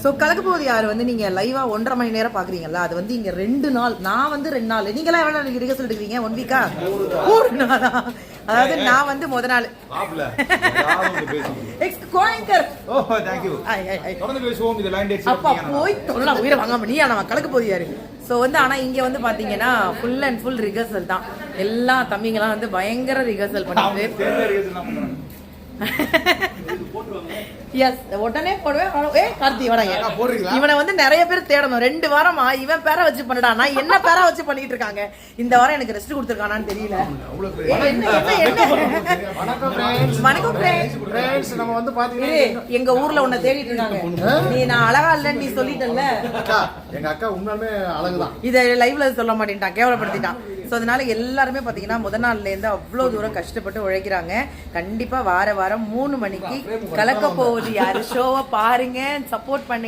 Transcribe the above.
So கலக்க போகுது யார் வந்து நீங்க லைவா 1.5 மணி நேரம் பாக்குறீங்கல்ல, அது வந்து இங்க 2 நாள், நான் வந்து 2 நாள், நீங்களாம் எவ்வளவு நாளைக்கு ரிகர்சல் எடுக்கிறீங்க? 1 வீக்கா? 3 நாளா? அதாவது நான் வந்து முத நாள் அப்பா போய் தொல்லாம் உயிரை வாங்காம நீ அவன் கலக்க போதியாரு. ஸோ வந்து ஆனா இங்க வந்து பாத்தீங்கன்னா ஃபுல் அண்ட் ஃபுல் ரிகர்சல் தான். எல்லா தம்பிங்கெல்லாம் வந்து பயங்கர ரிகர்சல் பண்ணிட்டு எஸ் உடனே போடுவேன். கார்த்தி வராங்க, இவனை வந்து நிறைய பேர் தேடணும். 2 வாரமா இவன் பேரை வச்சு பண்ணடா, நான் என்ன பேரை வச்சு பண்ணிட்டு இருக்காங்க. இந்த வாரம் எனக்கு ரெஸ்ட் கொடுத்துருக்கானான்னு தெரியல. வணக்கம் ஃப்ரெண்ட்ஸ், நம்ம வந்து பாத்தீங்கன்னா எங்க ஊர்ல உன்னை தேடிட்டு இருக்காங்க. நீ நான் அழகா இல்லன்னு நீ சொல்லிட்டல்ல. எங்க அக்கா உண்மையுமே அழகுதான். இதை லைவ்ல சொல்ல மாட்டேன்ட்டான், கேவலப்படுத்திட்டான். ஸோ அதனால எல்லாருமே பார்த்தீங்கன்னா முதல் நாள்லேருந்து அவ்வளோ தூரம் கஷ்டப்பட்டு உழைக்கிறாங்க. கண்டிப்பாக வாரம் 3 மணிக்கு கலக்க போகுது யாரு ஷோவை பாருங்க, சப்போர்ட் பண்ணுங்க.